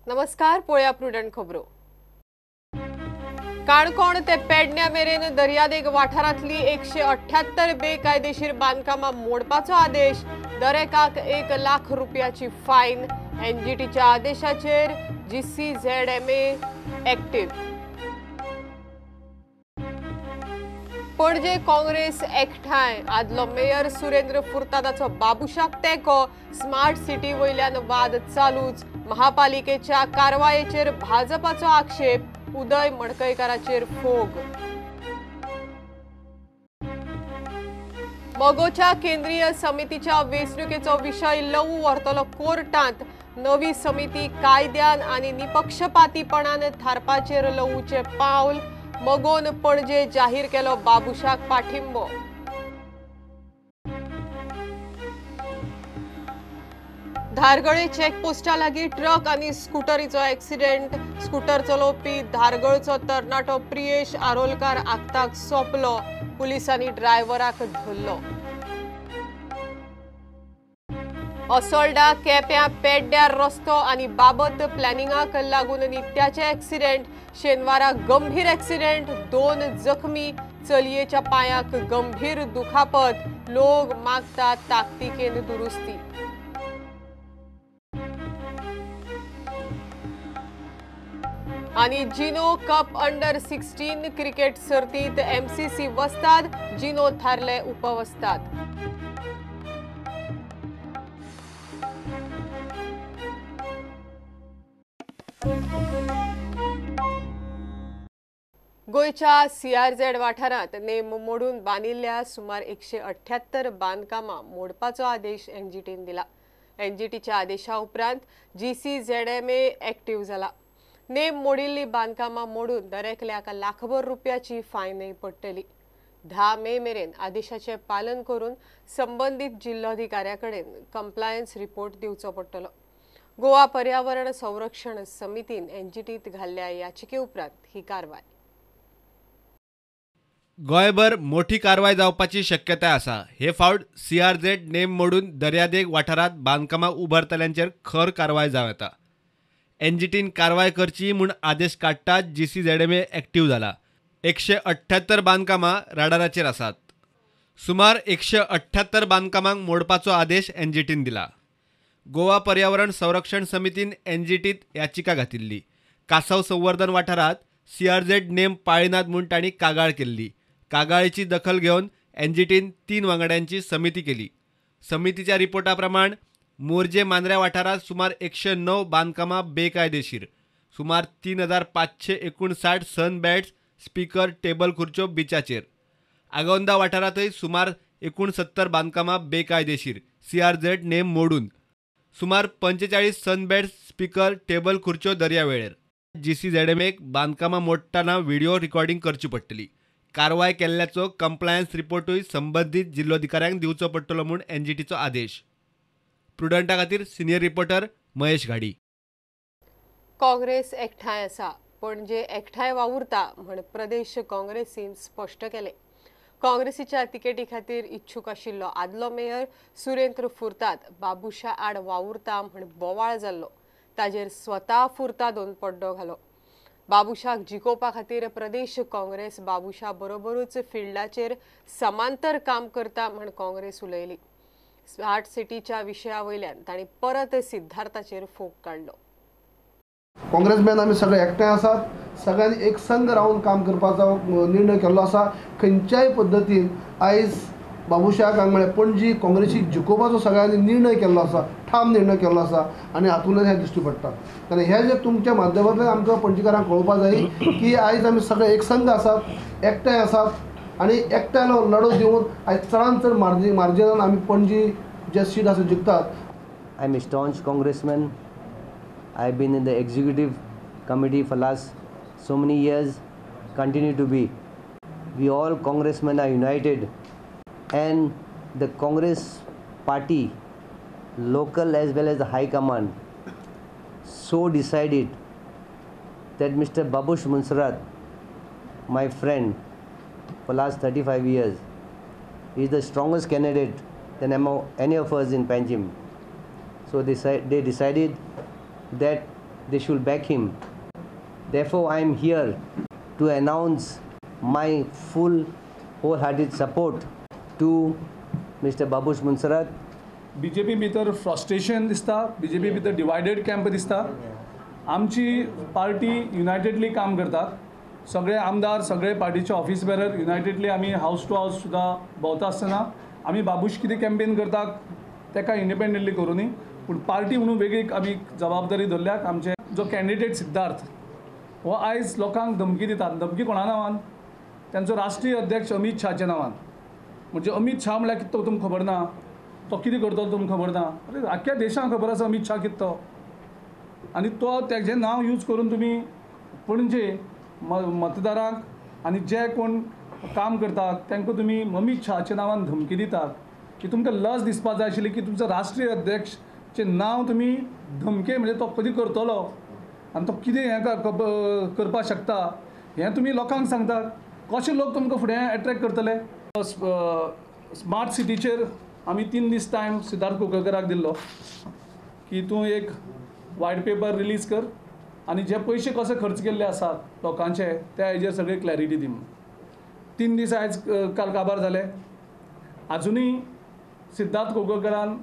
नमस्कार, पळया प्रुडंट खबरो. काणकोण ते पेडण्या मेरेन दर्यादेग वाठारांतली 178 बेकायदेशीर बांदकामां मोडपाचो आदेश. दरेकाक 1 लाख रुपयाची फायन. एनजीटीच्या आदेशाचेर जीसीझेडएमए एक्टिव्ह. पणजे काँग्रेस एकठांय. आदलो मेयर सुरेंद्र फुर्तादाचो बाबुशाक तेंको. स्मार्ट सिटी वयल्यान वाद चालूच. महापालिकेच्या कारवायेचेर भाजपाचो आक्षेप. उदय मडकयकाराचेर फोग. मोगोच्या केंद्रीय समितीच्या वेंचणुकेचो विशय लवू व्हरतलो कोर्टांत. नवी समिती कायद्यान आनी निपक्षपातीपणान थारपाचेर लवूचे पावल. मोगोन पणजे जाहीर केलो बाबुशाक पाठिंबो. धारगळे चेकपोस्टा लागीं ट्रक आनी स्कूटरीचो एक्सिडेंट. स्कूटर चलोवपी धारगळचो तरणाटो प्रियेश आरोलकार आगताक सोंपलो. पुलिसांनी ड्रायव्हराक धरलो. असोल्डा केप्यां पेड्ड्यां रस्तो आनी बाबत प्लॅनिंगाक लागून नित्याचे एक्सिडेंट. शेनवारा गंभीर एक्सिडेंट. 2 जखमी. चलयेच्या पांयाक गंभीर दुखापत. लोक मागतात ताकतिकेन दुरुस्ती. आनी जिनो कप अंडर 16 क्रिकेट सर्तीत एमसीसी वस्ताद. जिनो थारले उपवस्ताद. गोयच्या सीआरझेड वाठारांत नेम मोडून बांदिल्ल्या सुमार 178 बांदकामां मोडपाचो आदेश एनजीटीन दिला. एनजीटीच्या आदेशा उपरांत जीसीझेडएमए एक्टिव्ह जाला. नेम मोडिल्ली बांदकामां मोडून दरेकल्याक लाखभर रुपयाची फायनय पडटली. 10 मे मेरेन आदेशाचे पालन करून संबंधित जिल्लोधिकाऱ्याकडेन कंप्लायन्स रिपोर्ट दिवचो पडटलो. गोवा पर्यावरण संरक्षण समितीन एनजीटीत घाल्ल्या याचिके उपरांत ही कारवाय. गोंयभर मोठी कारवाय जावपाची शक्यताय आसा. हे फावट सीआरझेड नेम मोडून दर्यादेग वाठारांत बांदकामां उबारतल्यांचेर खर कारवाय जावं येता. एनजीटीन कारवाय करची म्हूण आदेश काडटात जीसीझेडएमए एक्टिव्ह जाला. 178 बांदकामां राडाराचेर आसात. सुमार 178 बांदकामांक मोडपाचो आदेश एनजीटीन दिला. गोवा पर्यावरण संरक्षण समितीन एनजीटीत याचिका घातिल्ली. कासव संवर्धन वाठारांत सीआरझेड नेम पाळिनात म्हूण तांणी कागाळ केल्ली. कागाळीची दखल घेवन एनजीटीन 3 वांगड्यांची समिती केली. समितीच्या रिपोर्टा प्रमाण मोर्जे मांद्र्या वाठारांत सुमार 109 बांदकामां बेकायदेशीर. सुमार 3559 सन बेड्स, स्पीकर, टेबल खुर्च्यो बिचाचेर. आगोंदा वाठारांतय सुमार 69 बांदकामां बेकायदेशीर. सीआरझेड नेम मोडून. सुमार 45 सन बेड्स, स्पीकर, टेबल खुर्च्यो दर्यावेळेर. जीसीझेडएमएक बांदकामां मोडटना व्हिडिओ रिकॉर्डिंग करची पडटली. कारवाय केल्ल्याचो कंप्लायन्स रिपोर्टूय संबंधीत जिल्लोधिकाऱ्यांक दिवचो पडटलो म्हूण एनजीटीचो आदेश. प्रुडंटा खातीर सिनियर रिपोर्टर महेश घाडी. काँग्रेस एकठांय आसा. पणजे एकठांय वावुरता म्हण प्रदेश काँग्रेसीन स्पश्ट केले. काँग्रेसीच्या तिकेटी खातीर इच्छूक आशिल्लो आदलो मेयर सुरेंद्र फुर्ताद बाबुशा आड वावुरता म्हण बोवाळ जाल्लो. ताजेर स्वता फुर्तादोन पड्डो घालो. बाबुशाक जिखोवपा खातीर प्रदेश काँग्रेस बाबुशा बरोबरूच फिल्डाचेर समांतर काम करता म्हण काँग्रेस उलयली. स्मार्ट सिटीच्या विशया वयल्यान तांणी परत सिद्धार्थाचेर फोग काडलो. काँग्रेसमॅन आमी सगळे एकठांय आसात. सगळ्यांनी एक संघ रावन काम करपाचो निर्णय केल्लो आसा. खंयच्याय पद्दतीन आयज बाबुशाक म्हळ्यार पणजी काँग्रेसीक जिखोवपाचो सगळ्यांनी निर्णय केल्लो आसा. ठाम निर्णय केल्लो आसा आनी हातूंतल्यान हें दिश्टी पडटा. जाल्यार हे जे तुमच्या माध्यमांतल्यान आमकां पणजीकारांक कळोवपाक जाय की आयज आमी सगळे एक संघ आसात, एकठांय आसात आनी एकठांय लढो दिवन आयज चडांत चड मार्जिनान आमी पणजी जे सीट आसा जिखतात. I am a staunch congressman. I have been in the executive committee for last so many years, continue to be. We all congressmen are united, and the Congress party, local as well as the high command, so decided that Mr. Babush Munsarat, my friend for last 35 years, is the strongest candidate than among any of us in Panjim. So they decided that they should back him. Therefore, I am here to announce my full wholehearted support to Mr. Babush Munsarat. BJP भितर frustration दिसता, BJP भितर divided camp दिसता. आमची party युनायटेडली काम करतात. सगळे आमदार, सगळे पार्टीचे ऑफिस बेरर युनायटेडली आमी हाऊस टू हाऊस सुद्धा भोंवता आसतना आमी बाबूश कितें कॅम्पेन करतात तेका इंडिपेंडंटली करूनी, पूण पार्टी म्हणून वेगळी आमी जबाबदारी धरल्यात. आमचे जो कॅन्डिडेट सिद्धार्थ हो आयज लोकांक धमकी दितात. धमकी कोणा नांवान? त्यांचो राष्ट्रीय अध्यक्ष अमित शाहच्या नांवान. म्हणजे अमित शाह म्हळ्यार कितें तो तुमकां खबर ना? तो कितें करतलो तुमकां खबर ना? अरे आख्या देशाक खबर आसा अमित शाह कितें तो. आनी तो तेजें नांव यूज करून तुमी पणजे मतदारांक आनी जे कोण काम करतात तांकां तुमी अमित शाहच्या नांवान धमकी दितात. की तुमकां लज दिसपाक जाय आशिल्ली की तुमचो राष्ट्रीय अध्यक्षचें नांव तुमी धमके म्हणजे तो कधी करतलो आनी तो कितें हें करपाक शकता हें तुमी लोकांक सांगतात. कशे लोक तुमकां फुडें एट्रॅक्ट करतले? स्मार्ट सिटीचेर आमी 3 दीस टायम सिद्धार्थ कुंकळकराक दिल्लो की तूं एक व्हायट पेपर रिलीज कर आनी जे पयशे कशे खर्च केल्ले आसात लोकांचे त्या हेजेर सगळे क्लॅरिटी दी म्हणून. 3 दीस आयज काल काबार जाले. आजुनूय सिद्धार्थ कुंकळकरान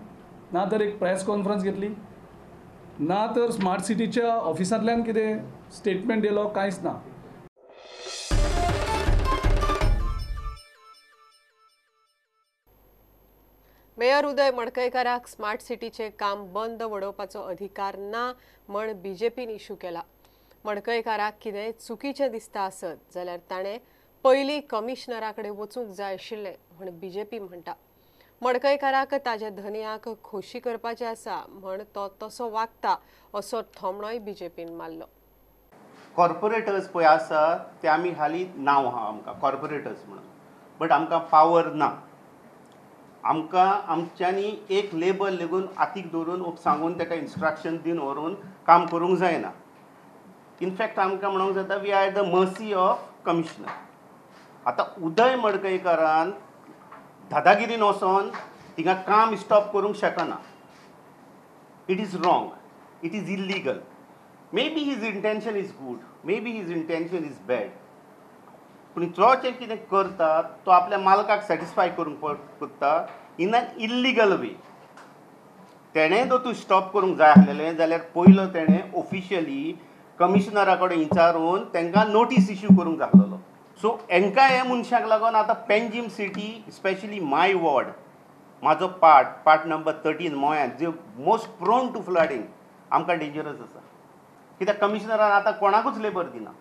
ना तर एक प्रेस कॉन्फरन्स घेतली, ना तर स्मार्ट सिटीच्या ऑफिसांतल्यान कितें स्टेटमेंट दिलो, कांयच ना. मेयर उदय मडकयकाराक स्मार्ट सिटीचे काम बंद वडोवपाचो अधिकार ना म्हण बीजेपीन इश्यू केला. मडकयकाराक कितें चुकीचें दिसता आसत जाल्यार ताणें पयलीं कमिशनरा कडेन वचूंक जाय आशिल्लें म्हण बीजेपी म्हणटा. मडकयकाराक ताज्या धनयाक खोशी करपाचें आसा म्हण तो तसो वागता असो थोमणोय बीजेपीन मारलो. कॉर्पोरेटर्स पळय आसा ते आमी हालीं नांव आहा आमकां कॉर्पोरेटर्स म्हणून, बट आमकां पावर ना. आमकां आमच्यांनी एक लेबल लेगून हातीक दवरून सांगून ताका इन्स्ट्रक्शन दिवन व्हरून काम करूंक जायना. इनफॅक्ट आमकां म्हणूंक जाता we are the mercy of commissioner. आतां उदय मडकयकारान दादागिरीन वचोन थिंगा काम स्टॉप करूंक शकना. It is wrong, it is illegal. Maybe his intention is good, maybe his intention is bad, पूण तो जे कितें करता तो आपल्या मालकाक सॅटिस्फाय करूंक करता इन एन इल्लिगल वे. तेणें जर तूं स्टॉप करूंक जाय आसलेलें जाल्यार पयलो तेणें ऑफिशियली कमिशनरा कडेन विचारून तांकां नोटीस इश्यू करूंक जाय आसलेलो. सो हांकां हे मनशाक लागून आतां पेंजीम सिटी स्पेशली माय वॉर्ड, म्हाजो पार्ट नंबर 13 मोयान जे मोस्ट प्रोन टू फ्लडिंग आमकां डेंजरस आसा. कित्याक कमिशनरान आतां कोणाकूच लेबर दिना.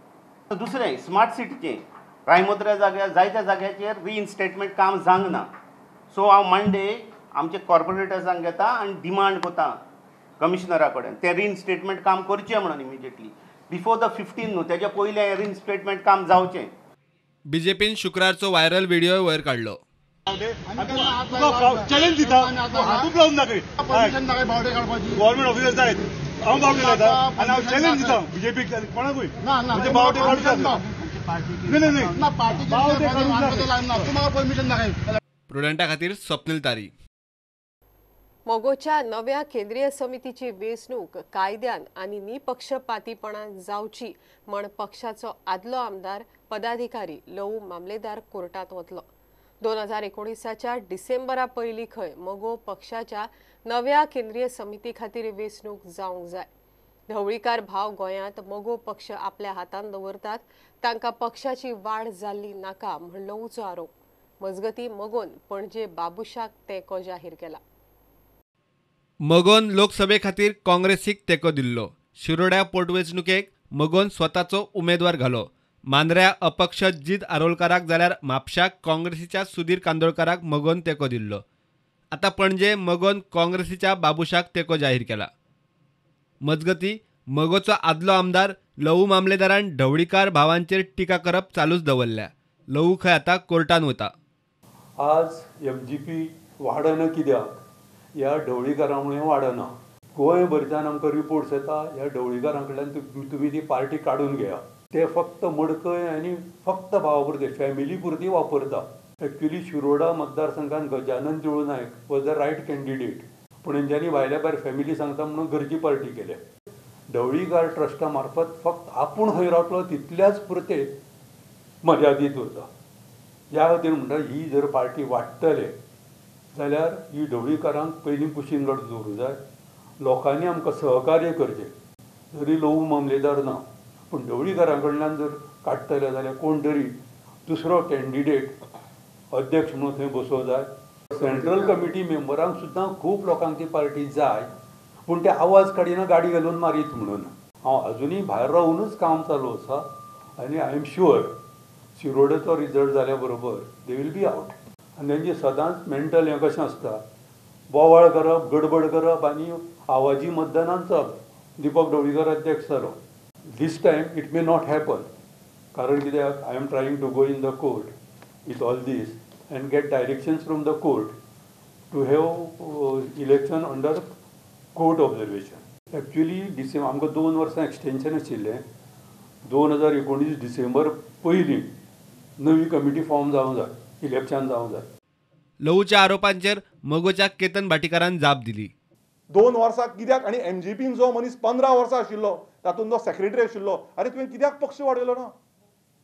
दुसरें स्मार्ट सिटीचें रायमोत्र्या जाग्यार जायत्या जाग्याचेर रिइन्स्टेटमेंट काम जावंक ना. सो हांव मंडे आमचे कॉर्पोरेटर्सांक घेता आनी डिमांड करता कमिशनरा कडेन ते रिइन्स्टेटमेंट काम करचें म्हणून इमिजिएटली बिफोर द 15 न्हू तेज्या पयलें हें रिइन्स्टेटमेंट काम जावचें. बीजेपीन शुक्रारचो व्हायरल व्हिडिओ वयर काडलो. चॅलेंज दिता हातूच लावून दाखय गव्हर्नमेंट ऑफिसर्स आहेत हांव बावटे जाता आनी हांव चॅलेंज दिता बीजेपी कोणाकूय म्हणजे बावटे काडून प्रुडंटा खातीर स्वप्नील तारी. मोगोच्या नव्या केंद्रीय समितीची वेंचणूक कायद्यान आनी निपक्षपातीपणान जावची म्हण पक्षाचो आदलो आमदार पदाधिकारी लवू मामलेदार कोर्टात वतलो. 2019च्या डिसेंबरा पयलीं खंय मोगो पक्षाच्या नव्या केंद्रीय समिती खातीर वेंचणूक जावंक जाय. ढवळीकार भाव गोंयांत मोगो पक्ष आपल्या हातांत दवरतात तांकां पक्षाची वाड जाल्ली नाका म्हण लवूचो आरोप. मजगतीं मोगोन पणजे बाबुशाक तेंको जाहीर केला. मगोन लोकसभे खातीर काँग्रेसीक तेंको दिल्लो. शिरोड्या पोटवेंचणुकेक मगोन स्वताचो उमेदवार घालो. मांद्र्या अपक्ष जित आरोलकाराक जाल्यार म्हापशाक काँग्रेसीच्या सुधीर कांदोळकाराक मगोन तेंको दिल्लो. आतां पणजे मगोन काँग्रेसीच्या बाबुशाक तेंको जाहीर केला. मजगतीं मगोचो आदलो आमदार लवू मामलेदारान ढवळीकार भावांचेर टिका करप चालूच दवरल्या. लवू खंय आतां कोर्टान वता. आज MGP वाडना कित्याक? ह्या ढवळीकारां मुळे वाडना. गोंयभरच्यान आमकां रिपोर्ट्स येता ह्या ढवळीकारां कडल्यान तुमी ती पार्टी काडून घेया. ते फक्त मडकय आनी फक्त भावा पुरते फॅमिली पुरती वापरता. एक्चुली शिरोडा मतदारसंघात गजानन जुळू नायक वॉज द रायट कॅन्डिडेट, पूण हेंच्यांनी भायल्या भायर फॅमिली सांगता म्हणून घरची पार्टी केल्या. ढवळीकार ट्रस्टा मार्फत फक्त आपूण खंय रावतलो तितल्याच पुरते मर्यादीत उरता. ह्या खातीर म्हणटा ही जर पार्टी वाडटले जाल्यार ही ढवळीकारांक पयलीं कुशीन घट दवरूं जाय. लोकांनी आमकां सहकार्य करचें. जरी लोक मामलेदार ना पूण ढवळीकारां कडल्यान जर काडटले जाल्यार कोण तरी दुसरो कॅन्डिडेट अध्यक्ष म्हणून थंय बसोवं जाय. सेंट्रल कमिटी मेंबरांक सुद्दां खूब लोकांक ती पार्टी जाय पूण ते आवाज काडिना गाडी घालून मारीत म्हणून. हांव अजुनूय भायर रावूनच काम चालू आसा आनी आय एम शुअर शिरोडेचो रिजल्ट जाल्या बरोबर दे वील बी आवट. आनी तेंचें सदांच मेंटल हें कशें आसता, बोवाळ करप, गडबड करप आनी आवाजी मतदानांत चलप. दीपक ढवळीकर अध्यक्ष जालो. This time it may not happen. कारण कित्याक I am trying to go in the court with all this and get directions from the court to have election under court observation. Actually December आमकां 2 वर्सां एक्सटेंशन आशिल्लें. 2019 डिसेंबर पयलीं नवी committee form जावंक जाय, election जावंक जाय. लहूच्या आरोपांचेर मगोच्या केतन भाटीकारान जाप दिली. 2 वर्सां कित्याक आनी MGPन जो मनीस 15 वर्सां आशिल्लो तातूंत जो सेक्रेटरी आशिल्लो, अरे तुवें कित्याक पक्ष वाडयलो ना?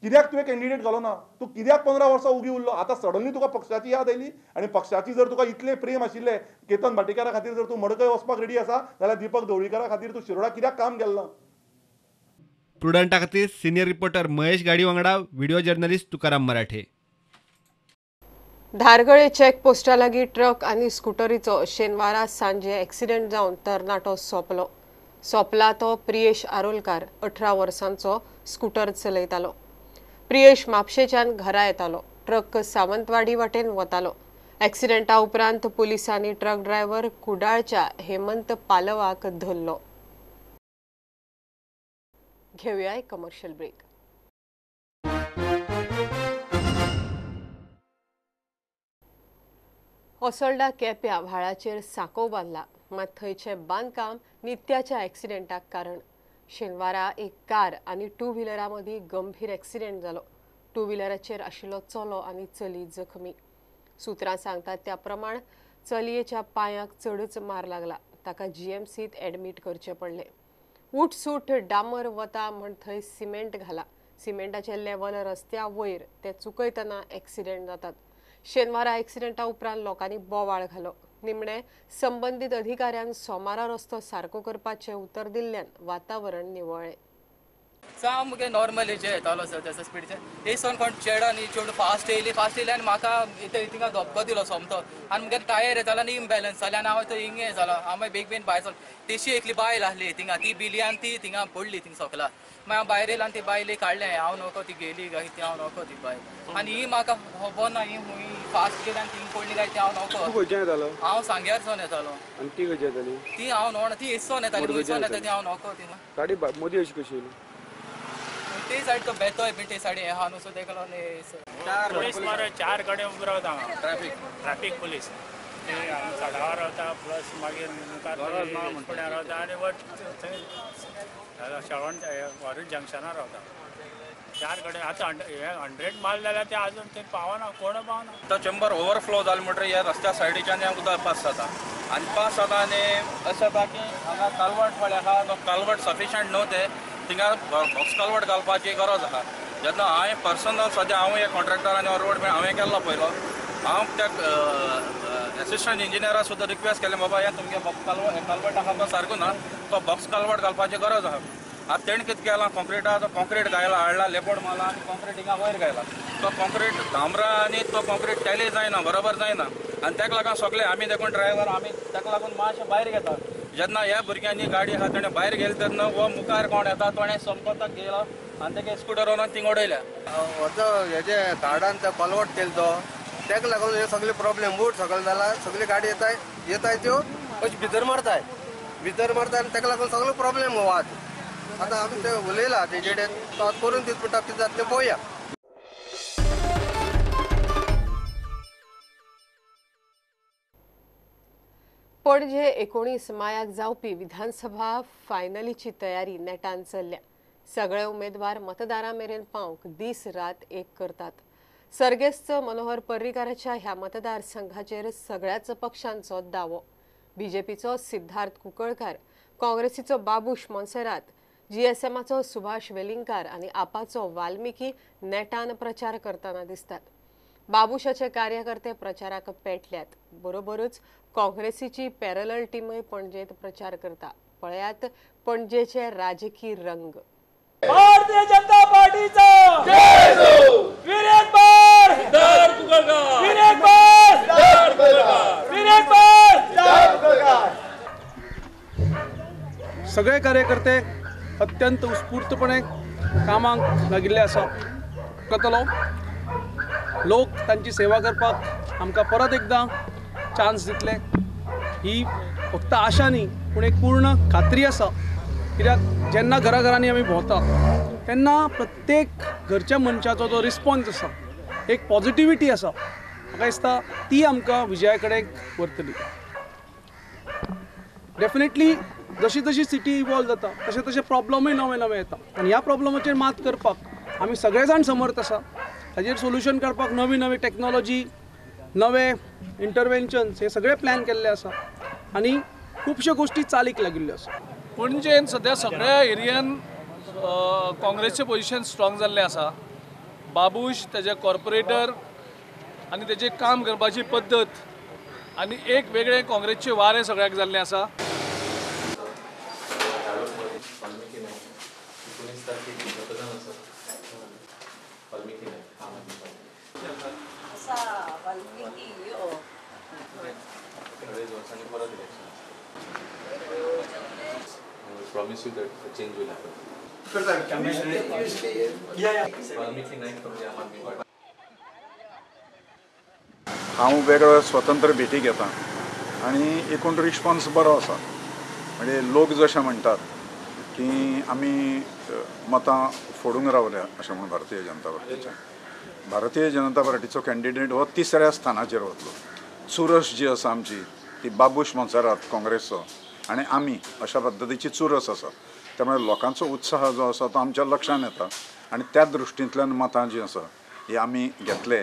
कित्याक तुवें कॅन्डिडेट घालो ना? तूं कित्याक 15 वर्सां उगी उरलो? आतां सडनली तुका पक्षाची याद आयली आनी पक्षाची जर तुका इतलें प्रेम आशिल्लें केतन भाटीकारा खातीर जर तूं मडकय वचपाक रेडी आसा जाल्यार दीपक ढवळीकारा खातीर तूं शिरोडा कित्याक काम केलें ना? प्रुडंटा खातीर सिनियर रिपोर्टर महेश गाडी वांगडा व्हिडिओ जर्नलिस्ट तुकाराम मराठे. धारगळे चेक पोस्टा लागीं ट्रक आनी स्कूटरीचो शेनवारा सांजे एक्सिडेंट जावन तरणाटो सोंपला तो प्रियेश आरोलकार 18 वर्सांचो स्कूटर चलयतालो. प्रियेश म्हापशेच्यान घरा येतालो. ट्रक सावंतवाडी वाटेन वतालो. एक्सिडेंटा उपरांत पुलिसांनी ट्रक ड्रायव्हर कुडाळच्या हेमंत पालवाक धरलो. घेऊया एक कमर्शियल ब्रेक. ओसोल्डा केप्या व्हाळाचेर सांकोव बांदला, मात थंयचें बांदकाम नित्याच्या एक्सिडेंटाक कारण. शेनवारा एक कार आनी 2 व्हिलरा मदीं गंभीर एक्सिडेंट जालो. 2 व्हिलराचेर आशिल्लो चलो आनी चली जखमी. सुत्रां सांगतात त्या प्रमाण चलयेच्या पांयाक चडच मार लागला. ताका GMCत एडमीट करचें पडलें. उठसूट डांबर वता म्हण थंय सिमेंट घाला. सिमेंटाचे लेवल रस्त्या वयर ते चुकयतना एक्सिडेंट जातात. शेनवारा एक्सिडेंटा उपरांत लोकांनी बोवाळ घालो. निमणे संबंदीत अधिकाऱ्यान सोमारा रस्तो सारको करपाचें उतर दिल्ल्यान वातावरण निवळ्ळें. सामकें नॉर्मल हेजे येतालो सर तेसो स्पीडचे एसन कोण चेड आनी चेड फास्ट येयली आनी म्हाका थिंगा धपको दिलो सोमतो आनी मुगे टायर येतालो आनी इम्बॅलन्स जालें आनी हांव थंय हिंगे जालो. हांव मागीर बेगीन भायर सरलो. तेशी एकली बायल आहली थिंगा, ती बिली आनी ती थिंगा पडली थिंग सकला. मागीर हांव भायर येयलो आनी ती बायले काडलें. हांव नको ती गेली काय ती हांव नको ती बायल आनी ही म्हाका खबर ना ही फास्ट गेली आनी थिंग पडली काय ती हांव नको. हांव सांग्यारसून येतालो आनी ती खंयची येताली? ती हांव न्हू ती एसोन येताली गोंयसून येता ती हांव नको ती गाडी मदीं अशी कशी येयली? ते साइड तो बेतोय बी ते साइड हे हा नुसो देखलो ने पुलिस मारे 4 कडेन उबो रावता ट्रॅफिक पुलीस ते सडावर रावता प्लस मागीर मुखार फुड्यान रावता आनी वट शेवण वॉरेंट जंक्शनार रावता. 4 कडेन आतां 100 मायल जाल्यार ते आजून ते पावना कोण पावना. तो चेंबर ओवरफ्लो जालो म्हणटर ह्या रस्त्या सायडीच्यान उदक पास जाता आनी अशें जाता की हांगा कालवट पळय आहा तो कालवट सफिशंट न्हू ते थिंगा बॉक्स कालवट घालपाची गरज आहा. जेन्ना हांवें पर्सनल सद्या हांव हे कॉन्ट्रॅक्टरान रोड हांवें केल्लो पयलो. हांव त्या एसिस्टंट इंजिनियराक सुद्दां रिक्वेस्ट केलें बाबा हे तुमगे बॉक्स कालवट आहा तो सारको ना तो बॉक्स कालवट घालपाची गरज आहा. आतां तेणें कितें केलां कॉन्क्रीट घायला हाडला लेपोड मारला आनी कॉन्क्रीट हिंगा वयर घायला. तो कॉन्क्रीट डांबरा आनी तो कॉन्क्रीट टॅली जायना बरोबर जायना आनी ताका लागून सगळे आमी देखून ड्रायव्हर आमी ताका लागून मातशें भायर घेता. जेन्ना ह्या भुरग्यांनी गाडी आहा ताणें भायर गेले तेन्ना हो मुखार कोण येता ताणें संपताक गेलो आनी ताका स्कुटर व्हरून थिंग उडयल्या. हेजे झाडान ते कलवट केलो तो ताका लागून हे सगळे प्रॉब्लेम उठ सकल जाला. सगळी गाडी येताय त्यो अशी भितर मारताय आनी ताका लागून सगळे प्रॉब्लेम हो. आतां आमी ते उलयला तेजे कडेन करून दित म्हणटा कितें जाता तें पळोवया. पणजे 19 मायाक जावपी विधानसभा फायनलीची तयारी नेटान चल्ल्या. सगळे उमेदवार मतदारां मेरेन पावंक दीस रात एक करतात. सर्गेस्त मनोहर पर्रीकाराच्या ह्या मतदारसंघाचेर सगळ्याच पक्षांचो दावो. बीजेपीचो सिद्धार्थ कुंकळकार काँग्रेसीचो बाबूश मोन्सेरात, जीएसएमाचो सुभाष वेलिंगकार आनी आपाचो वाल्मिकी नेटान प्रचार करतना दिसतात. बाबूशाचे कार्यकर्ते प्रचाराक पेटल्यात. बरोबरूच काँग्रेसीची पॅरलल टीमय पणजेत प्रचार करता. पळयात पणजेचे राजकीय रंग. भारतीय जनता पार्टीचा विरेक बार विरेक बार सगळे कार्यकर्ते अत्यंत उत्स्फूर्तपणे कामाक लागिल्ले आसा. कतलो लोक तांची सेवा करपाक आमकां परत एकदां चान्स दितले ही फक्त आशा न्ही पूण एक पूर्ण खात्री आसा. कित्याक जेन्ना घराघरांनी आमी भोंवतात तेन्ना प्रत्येक घरच्या मनशाचो जो रिस्पॉन्स आसा, एक पॉझिटिविटी आसा, म्हाका दिसता ती आमकां विजया कडेन व्हरतली. डेफिनेटली जशी जशी सिटी इवॉल्व जाता तशे तशे प्रॉब्लमूय नवे नवे येता आनी ह्या प्रॉब्लमाचेर मात करपाक आमी सगळे जाण समर्थ आसा. ताजेर सोल्युशन काडपाक नवी नवी टॅक्नॉलॉजी, नवे इंटरवेन्शन्स हे सगळे प्लॅन केल्ले आसा आनी खुबश्यो गोश्टी चालीक लागिल्ल्यो आसा. पणजेन सद्या सगळ्या एरियान काँग्रेसचें पोजिशन स्ट्रॉंग जाल्लें आसा. बाबूश, तेजे कॉर्पोरेटर आनी तेजें काम करपाची पद्दत आनी एक वेगळें काँग्रेसचें वारें सगळ्याक जाल्लें आसा. Promise you that a change will happen. हांव वेगळो स्वतंत्र भेटी घेता आनी एकूण रिस्पॉन्स बरो आसा. म्हणजे लोक जशें म्हणटात की आमी मतां फोडूंक रावल्या अशें म्हणून भारतीय जनता पार्टीचो कॅन्डिडेट हो 3ऱ्या स्थानाचेर वतलो. चुरस जी आसा आमची ती बाबूश मोन्सेरात काँग्रेसचो आनी आमी अशा पद्दतीची चुरस आसा. त्यामुळे लोकांचो उत्साह जो आसा तो आमच्या लक्षांत येता आनी त्या दृश्टींतल्यान मतां जी आसा ही आमी घेतले.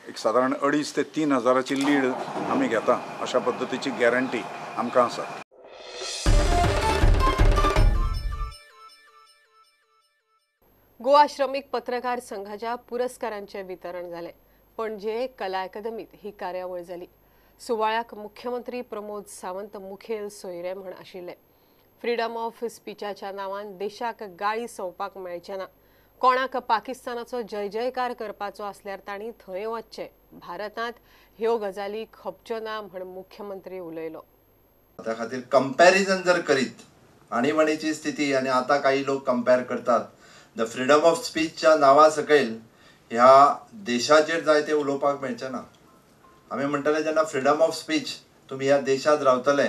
एक सादारण 2,500 ते 3,000ची लीड आमी घेता अशा पद्दतीची गॅरंटी आमकां आसा. गोवा श्रमिक पत्रकार संघाच्या पुरस्कारांचे वितरण जाले. पणजे कला अकादमीत ही कार्यावळ जाली. सुवाळ्याक मुख्यमंत्री प्रमोद सावंत मुखेल सोयरे म्हण आशिल्ले. फ्रीडम ऑफ स्पीचाच्या नांवान देशाक गाळी सोंवपाक मेळचें ना. कोणाक पाकिस्तानाचो जय जयकार करपाचो आसल्यार तांणी थंय वचचें. भारतांत ह्यो गजाली खपच्यो ना म्हण मुख्यमंत्री उलयलो. त्या खातीर कंपॅरिजन जर करीत आणीबाणीची स्थिती आनी आतां काही लोक कंपेर करतात द फ्रीडम ऑफ स्पीचच्या नांवा सकयल ह्या देशाचेर जाय ते उलोवपाक मेळचें ना. आमी म्हणटले जेन्ना फ्रीडम ऑफ स्पीच तुमी ह्या देशांत रावतले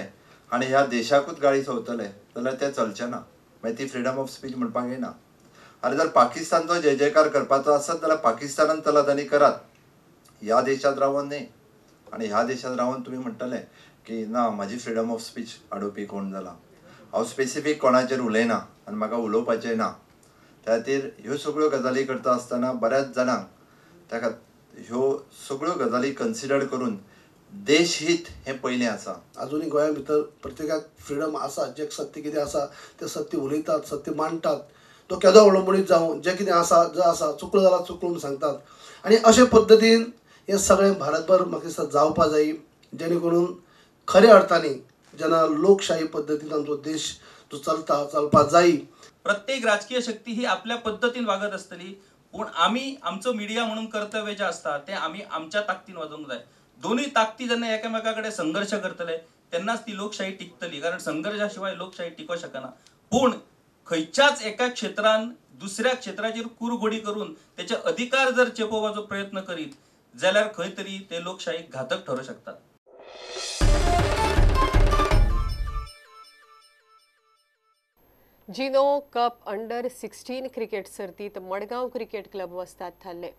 आनी ह्या देशाकूच गाळी सोंवतले जाल्यार तें चलचें ना. मागीर ती फ्रीडम ऑफ स्पीच म्हणपाक येना. आनी जर पाकिस्तानचो जय जयकार करपाचो आसत जाल्यार पाकिस्तानांत चलत आनी करात. ह्या देशांत रावून न्ही. आनी ह्या देशांत रावून तुमी म्हणटले की ना म्हाजी फ्रीडम ऑफ स्पीच आडोवपी कोण जाला. हांव स्पेसिफीक कोणाचेर उलयना आनी म्हाका उलोवपाचें ना. त्या खातीर ह्यो सगळ्यो गजाली करता आसतना बऱ्याच जाणांक त्या ह्यो सगळ्यो गजाली कन्सिडर करून देश हित हें पयलें आसा. अजुनूय गोंया भितर प्रत्येकाक फ्रिडम आसा. जे सत्य कितें आसा तें सत्य उलयतात, सत्य मांडटात. तो केदो व्हडलो मनीस जावं जें कितें आसा जें आसा चुकलो जाल्यार चुकलो म्हूण सांगतात. आनी अशे पद्दतीन हें सगळें भारतभर म्हाका दिसता जावपा जाय जेणे करून खऱ्या अर्थांनी जेन्ना लोकशाही पद्दतीन आमचो देश जो चलपा जाय. प्रत्येक राजकीय शक्ती ही आपल्या पद्धतीन वागत असतली पूण आमी आमचो मिडिया म्हणून कर्तव्य जे असता ते आमी आमच्या ताकदीन वाजोवंक जाय. दोन्ही ताकदी जेन्ना एकामेका कडेन संघर्ष करतले तेन्नाच ती लोकशाही टिकतली. कारण संघर्षा शिवाय लोकशाही टिको शकना. पूण खंयच्याच एका क्षेत्रान दुसऱ्या क्षेत्राचेर कुरघोडी करून त्याचे अधिकार जर चेपोवपाचो प्रयत्न करीत जाल्यार खंय तरी ते लोकशाहीक घातक ठरू शकतात. जिनो कप अंडर-16 क्रिकेट सर्तीत मडगांव क्रिकेट क्लब वस्ताद थारले.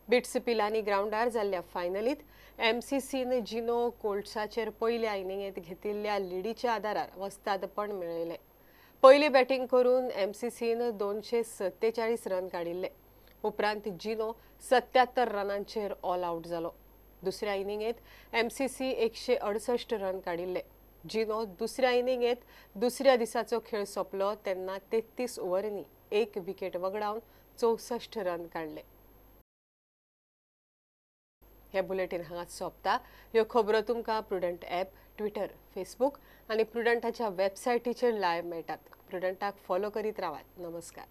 बिट्स पिलानी ग्राउंडार जाल्ल्या फायनलीत MCCन जिनो कोल्ट्साचेर पयल्या इनिंगेत घेतिल्ल्या लिडीच्या आदारार वस्तादपण मेळयले. पयली बॅटिंग करून MCCन 247 रन काडिल्ले. उपरांत जिनो 77 रनांचेर ऑल आउट जालो. दुसऱ्या इनिंगेत MCC 168 रन काडिल्ले. जिनो दुसऱ्या इनिंगेत दुसऱ्या दिसाचो खेळ सोंपलो तेन्ना 33 ओव्हरांनी 1 विकेट वगडावन 64 रन काडले. हे बुलेटिन हांगाच सोंपता. ह्यो खबरो तुमकां प्रुडंट ॲप, ट्विटर, फेसबुक आनी प्रुडंटाच्या वेबसायटीचेर लायव्ह मेळटात. प्रुडंटाक फॉलो करीत रावात. नमस्कार.